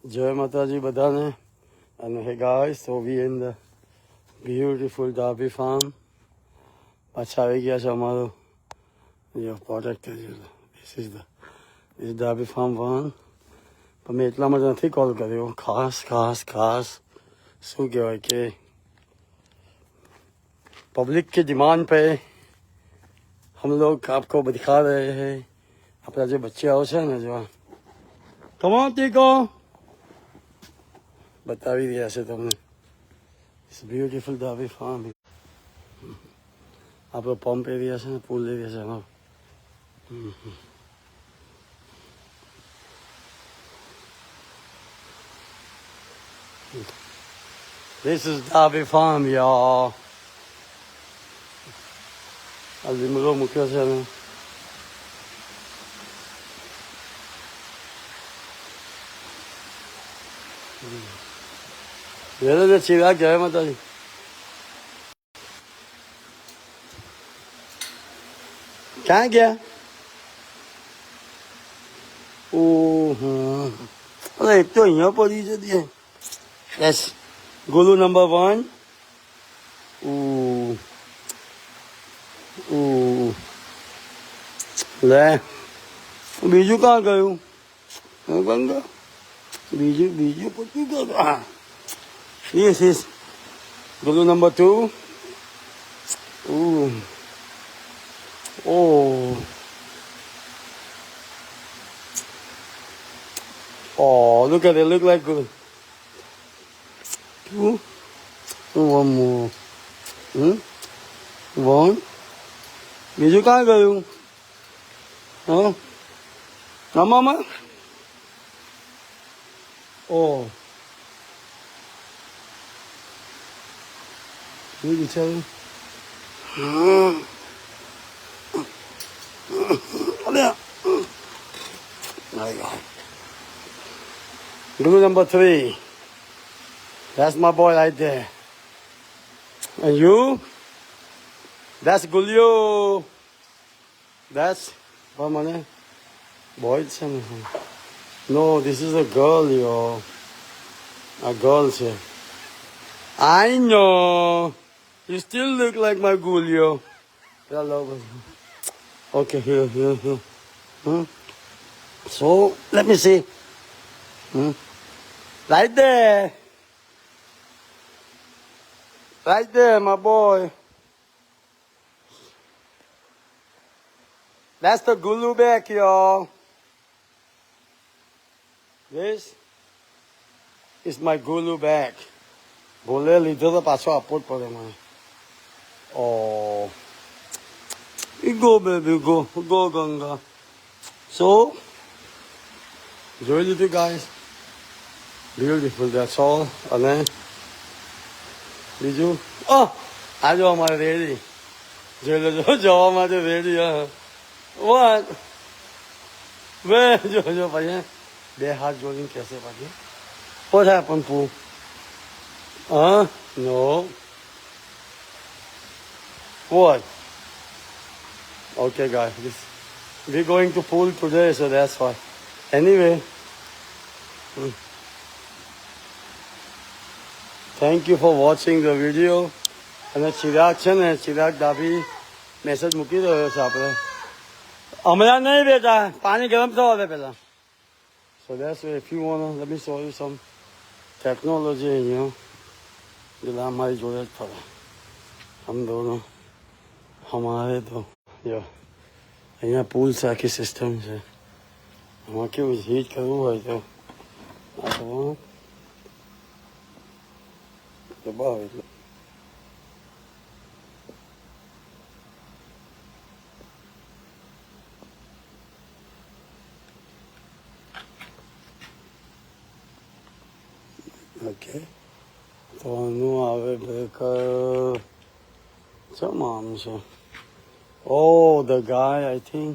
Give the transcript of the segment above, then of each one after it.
Jai Mataji badane. And hey guys, so we in the beautiful Derby farm. પાછા આવી ગયા છે અમારો જે પ્રોડક્ટ છે this is Derby farm 1. પણ મેં એટલા માટે નથી કોલ કર્યો ખાસ શું કહેવાય કે पब्लिक की डिमांड पे हम लोग आपको दिखा रहे हैं अपना जो बच्चे आओ છે ને જો કમો ટીકો બતાવી રહ્યા છે તમને ઇટ્સ બ્યુટીફુલ Derby farm. આપણો પંપ એરિયા છે ને પુલ એરિયા છે એમાં This is Derby farm, y'all. આ લીમડો મૂક્યો છે ને વેલો ચિરાગ જય માતાજી ક્યાં ગયા ઓહો અરે એક તો અહીંયા પડી છે ત્યાં યસ ગોલુ નંબર 1 લે બીજું કાં ગયું ગંગા બીજું પૂછ્યું ગયું This is Gulu number 2. Ooh. Oh. Oh, look at it. Look like good. 2. One more. 1. બીજું કાં ગયું હા આમાં Oh. You can tell him. Gulu number 3. That's my boy right there. And you? That's Gulio. That's what my name? Boy, no, this is a girl, yo. A girl, sir. I know. You still look like my Gulio. Hello. Okay, here. So, let me see. Right there. Right there, my boy. That's the Gulu back, y'all. This is my Gulu back. બોલે લીધો તો પાછો આપવો જ પડે મને Oh, go baby, go Ganga. So, જોઈ લીધું guys. Beautiful, that's all. અને બીજું આ જો અમારે રેડી જોઈ લેજો જવા માટે રેડી What? વે જો ભાઈ બે હાથ જોડીને કહેશે પાછી What happened, Pooh? No. What? Okay, guys. We're going to pool today, so that's why. Anyway. Thank you for watching the video. અને ચિરાગ છે ને ચિરાગ ડાભી મેસેજ મૂકી રહ્યો છે આપણે હમણાં નહીં બેટા પાણી ગરમ થવા દે પહેલાં So that's why if you want to, let me show you some technology, you know. दिला हमारी जरूरत पड़ा हम दोनों हमारे तो जो यहाँ पूल से आके सिस्टम से वहाँ क्यों हीट करूँ है तो दबाओ Okay. તો આનું આવે બ્રેકર તમામ છે the guy I think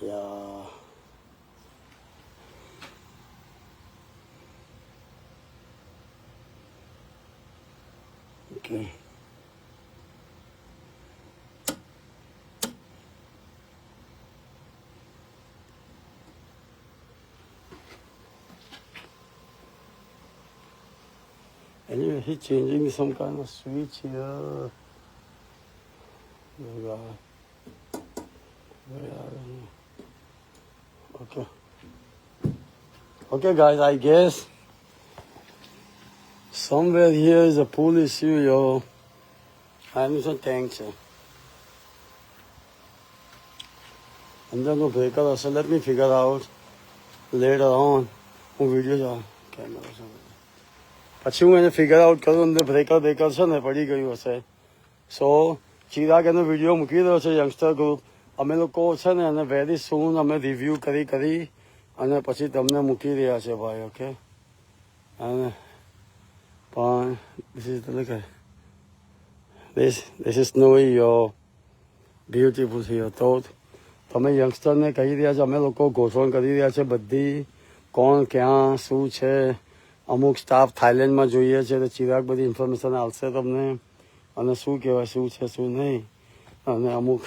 yeah okay Anyway, he's changing some kind of switch here. There you are. Okay. Okay, guys, I guess somewhere here is a pool issue, yo. I need some tanks. And then we'll break out. So let me figure out later on. હું video જોઉં camera પછી હું એને figure out કરું અંદર breaker છે ને પડી ગયું હશે સો ચિરાગ એનો વિડીયો મૂકી રહ્યો છે યંગસ્ટર ગ્રુપ અમે લોકો છે ને એને વેરી સૂન અમે રિવ્યૂ કરી અને પછી તમને મૂકી રહ્યા છે ભાઈ ઓકે અને પણ this is snowy yo beautiful here તો તમે યંગસ્ટરને કહી રહ્યા છો અમે લોકો ગોઠવણ કરી રહ્યા છે બધી કોણ ક્યાં શું છે અમુક સ્ટાફ થાઈલેન્ડમાં જોઈએ છે તો ચિરાગ બધી ઇન્ફોર્મેશન આવશે તમને અને શું કહેવાય શું છે શું નહીં અને અમુક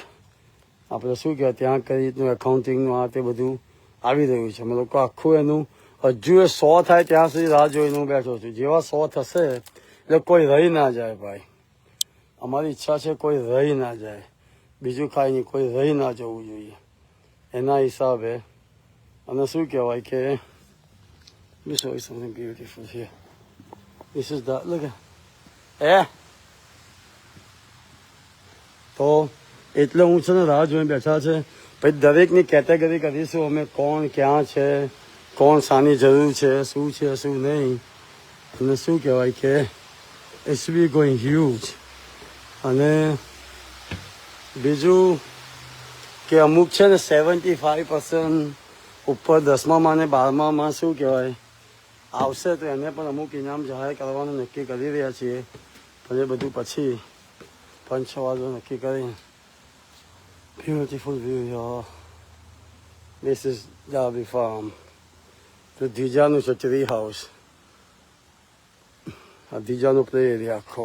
આપણે શું કહેવાય ત્યાં કઈ રીતનું એકાઉન્ટિંગનું આ તે બધું આવી રહ્યું છે અમે લોકો આખું એનું હજુ એ 100 થાય ત્યાં સુધી રાહ જોઈને હું બેઠો છું જેવા 100 થશે એટલે કોઈ રહી ના જાય ભાઈ અમારી ઈચ્છા છે કોઈ રહી ના જાય બીજું કાંઈ નહીં કોઈ રહી ના જવું જોઈએ એના હિસાબે અને શું કહેવાય કે Let me show you something beautiful here. This is that. Look at. તો એટલે હું છે ને રાહ જોઈને બેઠા છે પછી દરેકની કેટેગરી કરીશું અમે કોણ ક્યાં છે કોણ શાની જરૂર છે શું નહીં અને શું કહેવાય કે ઇટ્સ બી ગોઈંગ હ્યુજ અને બીજું કે અમુક છે ને 75% ઉપર 10મામાં અને 12મામાં શું કહેવાય આવશે તો એને પણ અમુક ઇનામ જાહેર કરવાનું નક્કી કરી રહ્યા છીએ પણ એ બધું પછી 5-6 વાગે નક્કી કરી બ્યુટીફુલ વ્યૂ યાર This is Derby Farm તો ધીજાનું છે ટ્રી હાઉસ આ ધીજાનો પ્લે એરિયા આખો